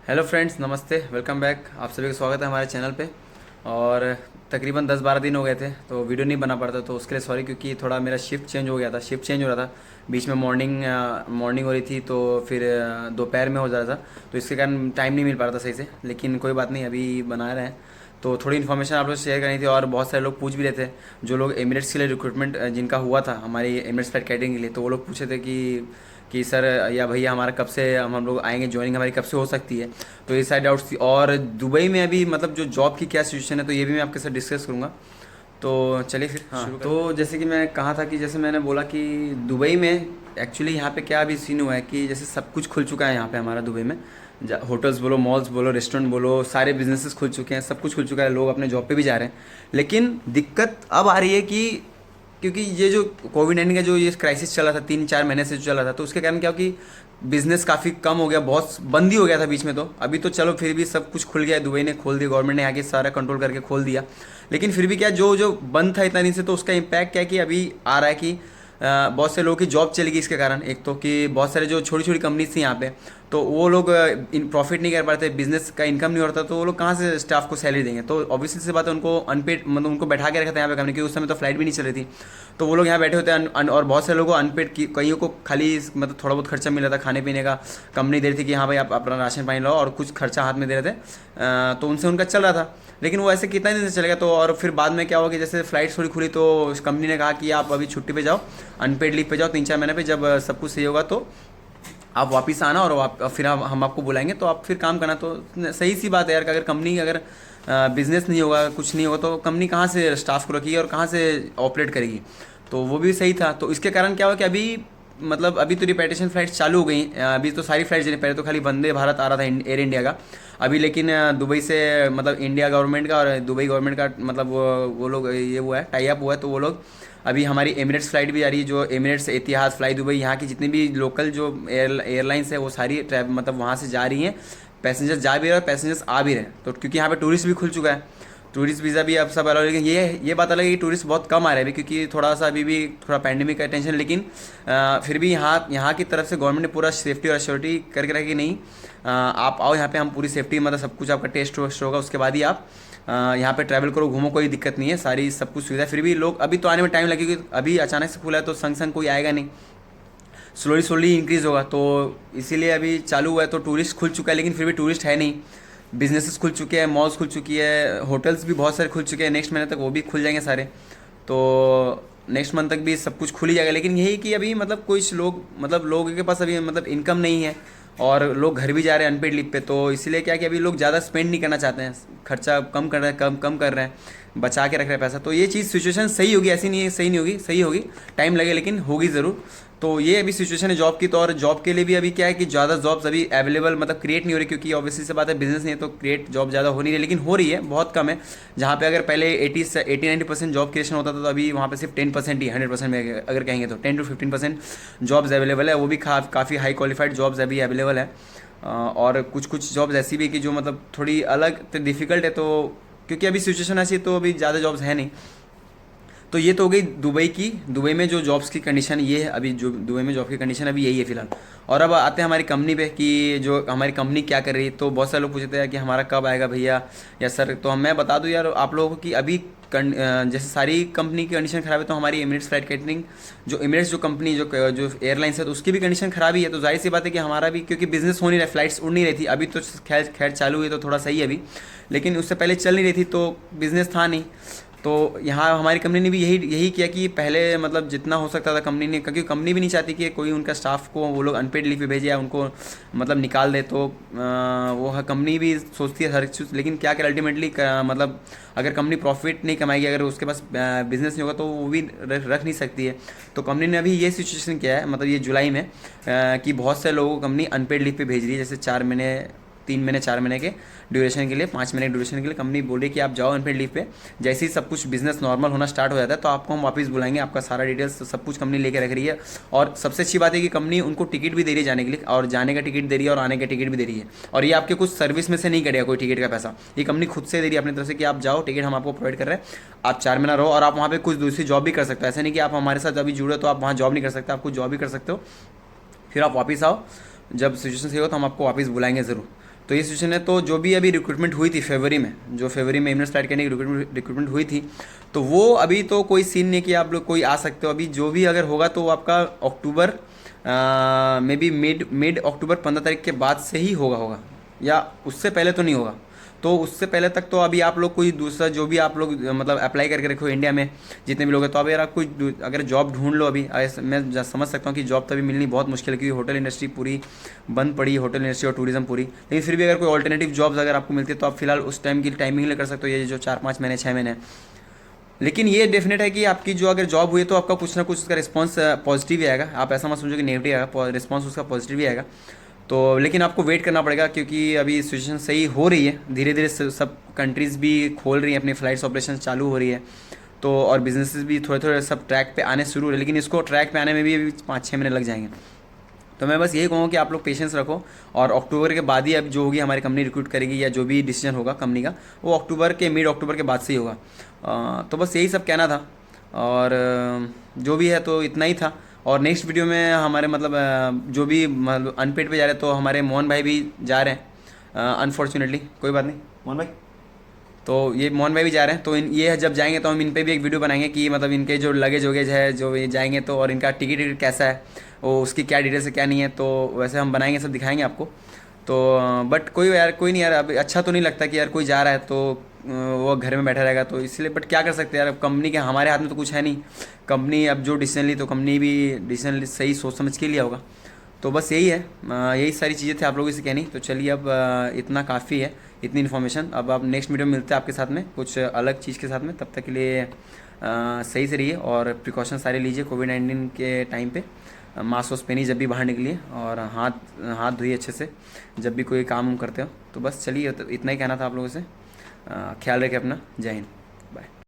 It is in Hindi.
हेलो फ्रेंड्स, नमस्ते, वेलकम बैक। आप सभी का स्वागत है हमारे चैनल पे। और तकरीबन 10-12 दिन हो गए थे तो वीडियो नहीं बना पाता, तो उसके लिए सॉरी, क्योंकि थोड़ा मेरा शिफ्ट चेंज हो गया था। शिफ्ट चेंज हो रहा था, बीच में मॉर्निंग हो रही थी, तो फिर दोपहर में हो जा रहा था, तो इसके कारण टाइम नहीं मिल पा रहा था सही से। लेकिन कोई बात नहीं, अभी बना रहे हैं। तो थोड़ी इन्फॉर्मेशन आप लोग से शेयर करनी थी, और बहुत सारे लोग पूछ भी रहे थे, जो लोग एमिरेट्स के लिए रिक्रूटमेंट जिनका हुआ था हमारी एमिरेट्स फ्लाइट कैटरिंग के लिए, तो वो लोग पूछे थे कि सर या भैया हमारा कब से हम लोग आएंगे, ज्वाइनिंग हमारी कब से हो सकती है। तो ये सारे डाउट्स थी। और दुबई में अभी मतलब जो जॉब की क्या सिचुएशन है, तो ये भी मैं आपके साथ डिस्कस करूँगा। तो चलिए फिर शुरू करते हैं। तो जैसे कि मैं कहा था कि जैसे मैंने बोला कि दुबई में एक्चुअली यहाँ पे क्या अभी सीन हुआ है कि जैसे सब कुछ खुल चुका है यहाँ पे हमारा दुबई में। होटल्स बोलो, मॉल्स बोलो, रेस्टोरेंट बोलो, सारे बिजनेसेस खुल चुके हैं, सब कुछ खुल चुका है, लोग अपने जॉब पे भी जा रहे हैं। लेकिन दिक्कत अब आ रही है कि क्योंकि ये जो कोविड-19 का जो ये क्राइसिस चला था 3-4 महीने से जो चला था, तो उसके कारण क्या हो कि बिज़नेस काफ़ी कम हो गया, बहुत बंद ही हो गया था बीच में। तो अभी तो चलो फिर भी सब कुछ खुल गया है, दुबई ने खोल दिया, गवर्नमेंट ने आके सारा कंट्रोल करके खोल दिया। लेकिन फिर भी क्या, जो जो बंद था इतना दिन से, तो उसका इम्पैक्ट क्या है कि अभी आ रहा है कि बहुत से लोगों की जॉब चली गई इसके कारण। एक तो कि बहुत सारे जो छोटी छोटी कंपनीज थी यहाँ पे, तो वो लोग इन प्रॉफिट नहीं कर पाते, बिजनेस का इनकम नहीं होता, तो वो लोग कहाँ से स्टाफ को सैलरी देंगे। तो ऑब्वियसली सी बात है, उनको अनपेड मतलब उनको बैठा के रखा था यहाँ पे कंपनी, क्योंकि उस समय तो फ्लाइट भी नहीं चल रही थी। तो वो लोग यहाँ बैठे होते हैं और बहुत सारे लोगों को अनपेड की, कईयों को खाली मतलब थोड़ा बहुत खर्चा मिल रहा था खाने पीने का। कंपनी दे रही थी कि हाँ भाई आप अपना राशन पानी लाओ, और कुछ खर्चा हाथ में दे रहे थे, तो उनसे उनका चल रहा था। लेकिन वो ऐसे कितना दिन से चलेगा। तो और फिर बाद में क्या हुआ कि जैसे फ्लाइट थोड़ी खुली, तो कंपनी ने कहा कि आप अभी छुट्टी पे जाओ, अनपेड लीव पे जाओ 3-4 महीने पे, जब सब कुछ सही होगा तो आप वापस आना, और फिर हम आपको बुलाएंगे, तो आप फिर काम करना। तो सही सी बात है यार, कि अगर कंपनी अगर बिजनेस नहीं होगा, कुछ नहीं होगा, तो कंपनी कहाँ से स्टाफ को रखेगी और कहाँ से ऑपरेट करेगी। तो वो भी सही था। तो इसके कारण क्या हुआ कि अभी मतलब अभी तो रिपैट्रिएशन फ़्लाइट्स चालू हो गई। अभी तो सारी फ्लाइट्स, पहले तो खाली वंदे भारत आ रहा था एयर इंडिया का। अभी लेकिन दुबई से मतलब इंडिया गवर्नमेंट का और दुबई गवर्नमेंट का मतलब वो लोग ये हुआ है, टाई अप हुआ है, तो वो लोग अभी हमारी एमिरेट्स फ़्लाइट भी आ रही है, जो एमिरेट्स, एतिहाद, फ्लाई दुबई, यहाँ की जितनी भी लोकल जो एयरलाइंस है वो सारी मतलब वहाँ से जा रही हैं। पैसेंजर्स जा भी रहे हैं और पैसेंजर्स आ भी रहे हैं, तो क्योंकि यहाँ पे टूरिस्ट भी खुल चुका है, टूरिस्ट वीज़ा भी अब सब अलाउ। लेकिन ये बात अलग है कि टूरिस्ट बहुत कम आ रहे हैं अभी, क्योंकि थोड़ा सा अभी भी थोड़ा पैंडेमिक का टेंशन। लेकिन फिर भी यहाँ की तरफ से गवर्नमेंट ने पूरा सेफ्टी और एश्योरिटी करके रखी कि नहीं, आप आओ यहाँ पे, हम पूरी सेफ्टी मतलब सब कुछ आपका टेस्ट वेस्ट होगा, उसके बाद ही आप यहाँ पे ट्रैवल करो, घूमो, कोई दिक्कत नहीं है, सारी सब कुछ सुविधा। फिर भी लोग अभी तो आने में टाइम लगेगा, अभी अचानक से खुला है तो संग संग कोई आएगा नहीं, स्लोली स्लोली इंक्रीज़ होगा। तो इसीलिए अभी चालू हुआ है, तो टूरिस्ट खुल चुका है, लेकिन फिर भी टूरिस्ट है नहीं। बिजनेसेस खुल चुके हैं, मॉल्स खुल चुकी है, होटल्स भी बहुत सारे खुल चुके हैं, नेक्स्ट महीने तक वो भी खुल जाएंगे सारे। तो नेक्स्ट मंथ तक भी सब कुछ खुल ही जाएगा। लेकिन यही कि अभी मतलब कुछ लोग मतलब लोगों के पास अभी मतलब इनकम नहीं है, और लोग घर भी जा रहे हैं अनपेड लीव पे। तो इसीलिए क्या कि अभी लोग ज़्यादा स्पेंड नहीं करना चाहते हैं, खर्चा कम कर रहे हैं, कम कम कर रहे हैं, बचा के रख रहे हैं पैसा। तो ये चीज़ सिचुएशन सही होगी, ऐसी नहीं है सही नहीं होगी, सही होगी, टाइम लगे लेकिन होगी ज़रूर। तो ये अभी सिचुएशन है जॉब की। तो और जॉब के लिए भी अभी क्या है कि ज़्यादा जॉब्स अभी अवेलेबल मतलब क्रिएट नहीं हो रही, क्योंकि ऑब्वियसली से बात है, बिजनेस नहीं है तो क्रिएट जॉब ज़्यादा हो नहीं रही, लेकिन हो रही है, बहुत कम है। जहाँ पे अगर पहले 80-90% जॉब क्रिएशन होता था, तो अभी वहाँ पे सिर्फ 10% ही, 100% में अगर कहेंगे तो 10-15% जॉब्स अवेलेबल है, वो भी काफ़ी हाई क्वालिफाइड जॉब्स अभी अवेलेबल है। और कुछ कुछ जॉब्स ऐसी भी कि जो मतलब थोड़ी अलग तो डिफ़िकल्ट है, तो क्योंकि अभी सिचुएशन ऐसी है, तो अभी ज़्यादा जॉब्स है नहीं। तो ये तो हो गई दुबई की। दुबई में जो जॉब्स की कंडीशन ये है, अभी जो दुबई में जॉब की कंडीशन अभी यही है फिलहाल। और अब आते हैं हमारी कंपनी पे कि जो हमारी कंपनी क्या कर रही है। तो बहुत सारे लोग पूछते हैं कि हमारा कब आएगा भैया या सर। तो मैं बता दूं यार आप लोगों को कि अभी जैसे सारी कंपनी की कंडीशन ख़राब है, तो हमारी एमिरेट्स फ्लाइट कैटरिंग, जो एमिरेट्स जो कंपनी जो एयरलाइंस है, तो उसकी भी कंडीशन ख़राब ही है। तो जाहिर सी बात है कि हमारा भी, क्योंकि बिज़नेस हो नहीं रहा, फ्लाइट्स उड़ नहीं रही थी। अभी तो खैर खैर चालू हुई तो थोड़ा सही है अभी, लेकिन उससे पहले चल नहीं रही थी, तो बिज़नेस था नहीं। तो यहाँ हमारी कंपनी ने भी यही यही किया कि पहले मतलब जितना हो सकता था कंपनी ने, क्योंकि कंपनी भी नहीं चाहती कि कोई उनका स्टाफ को वो लोग अनपेड लीव पे भेजे या उनको मतलब निकाल दे। तो वो कंपनी भी सोचती है हर चीज़, लेकिन क्या कर अल्टीमेटली मतलब अगर कंपनी प्रॉफिट नहीं कमाएगी, अगर उसके पास बिजनेस नहीं होगा, तो वो भी रख नहीं सकती है। तो कंपनी ने अभी ये सिचुएशन किया है, मतलब ये जुलाई में कि बहुत से लोगों को कंपनी अनपेड लीव पे भेज रही है, जैसे 4 महीने, 3 महीने, 4 महीने के ड्यूरेशन के लिए, 5 महीने के ड्यूरेशन के लिए कंपनी बोल रही है कि आप जाओ अनपेड लीव पे। जैसे ही सब कुछ बिजनेस नॉर्मल होना स्टार्ट हो जाता है, तो आपको हम वापस बुलाएंगे, आपका सारा डिटेल्स सब कुछ कंपनी लेके रख रही है। और सबसे अच्छी बात है कि कंपनी उनको टिकट भी दे रही है जाने के लिए, और जाने का टिकट दे रही है और आने का टिकट भी दे रही है। और ये आपके कुछ सर्विस में से नहीं करेगा कोई टिकट का पैसा, ये कंपनी खुद से दे रही है अपनी तरफ से कि आप जाओ, टिकट हम आपको प्रोवाइड कर रहे हैं, आप 4 महीना रहो, और आप वहाँ पर कुछ दूसरी जॉब भी कर सकते हो। ऐसा नहीं कि आप हमारे साथ अभी जुड़े तो आप वहाँ जॉब नहीं कर सकते, आप कुछ जॉब भी कर सकते हो, फिर आप वापस आओ, जब सिचुएशन सही हो तो हम आपको वापस बुलाएंगे ज़रूर। तो ये सिचुएशन है। तो जो भी अभी रिक्रूटमेंट हुई थी फरवरी में, जो फरवरी में इम्यूनो स्टार्ट करने की रिक्रूटमेंट हुई थी, तो वो अभी तो कोई सीन नहीं कि आप लोग कोई आ सकते हो। अभी जो भी अगर होगा तो वो आपका अक्टूबर मे बी मिड अक्टूबर 15 तारीख के बाद से ही होगा, या उससे पहले तो नहीं होगा। तो उससे पहले तक तो अभी आप लोग कोई दूसरा जो भी आप लोग मतलब अप्लाई करके रखो इंडिया में जितने भी लोग हैं, तो अभी अगर आप कोई अगर जॉब ढूंढ लो अभी, मैं समझ सकता हूँ कि जॉब तो अभी मिलनी बहुत मुश्किल है, क्योंकि होटल इंडस्ट्री पूरी बंद पड़ी है, होटल इंडस्ट्री और टूरिज्म पूरी। लेकिन फिर भी अगर कोई ऑल्टरनेटिव जॉब्स अगर आपको मिलती है तो आप फिलहाल उस टाइम की टाइमिंग ले कर सकते हो, ये जो 4-5 महीने 6 महीने। लेकिन ये डेफिनेट है कि आपकी जो अगर जॉब हुई है तो आपका कुछ ना कुछ उसका रिस्पॉन्स पॉजिटिव ही आएगा। आप ऐसा मत समझो कि नेगेटिव आएगा, रिस्पॉन्स उसका पॉजिटिव ही आएगा। तो लेकिन आपको वेट करना पड़ेगा, क्योंकि अभी सिचुएशन सही हो रही है धीरे धीरे, सब कंट्रीज़ भी खोल रही हैं, अपनी फ़्लाइट्स ऑपरेशन चालू हो रही है। तो और बिजनेसेस भी थोड़े थोड़े सब ट्रैक पे आने शुरू हो रहे हैं, लेकिन इसको ट्रैक पे आने में भी अभी 5-6 महीने लग जाएंगे। तो मैं बस यही कहूँगा कि आप लोग पेशेंस रखो, और अक्टूबर के बाद ही अब जो होगी हमारी कंपनी रिक्रूट करेगी, या जो भी डिसीजन होगा कंपनी का वो अक्टूबर के मिड अक्टूबर के बाद से ही होगा। तो बस यही सब कहना था, और जो भी है तो इतना ही था। और नेक्स्ट वीडियो में हमारे मतलब जो भी मतलब अनपेड पे जा रहे हैं, तो हमारे मोहन भाई भी जा रहे हैं अनफॉर्चुनेटली, कोई बात नहीं मोहन भाई। तो ये मोहन भाई भी जा रहे हैं, तो ये जब जाएंगे तो हम इन पे भी एक वीडियो बनाएंगे कि मतलब इनके जो लगेज वगेज है जो ये जाएंगे तो, और इनका टिकट कैसा है, वो उसकी क्या डिटेल्स है क्या नहीं है, तो वैसे हम बनाएंगे, सब दिखाएंगे आपको। तो बट कोई यार कोई नहीं यार, अब अच्छा तो नहीं लगता कि यार कोई जा रहा है तो वो घर में बैठा रहेगा, तो इसलिए बट क्या कर सकते हैं यार, अब कंपनी के हमारे हाथ में तो कुछ है नहीं। कंपनी अब जो डिसीजन ली तो कंपनी भी डिसीजन सही सोच समझ के लिया होगा। तो बस यही है, यही सारी चीज़ें थी आप लोगों से कहनी। तो चलिए अब इतना काफ़ी है, इतनी इन्फॉर्मेशन। अब आप नेक्स्ट वीडियो में मिलते हैं आपके साथ में कुछ अलग चीज़ के साथ में। तब तक के लिए सही से रहिए और प्रिकॉशन सारे लीजिए कोविड-19 के टाइम पे। मास्क वास्क पहनिए जब भी बाहर निकलिए, और हाथ हाथ धोइए अच्छे से जब भी कोई काम करते हो। तो बस चलिए इतना ही कहना था आप लोगों से। ख्याल रखें अपना। जय हिंद। बाय।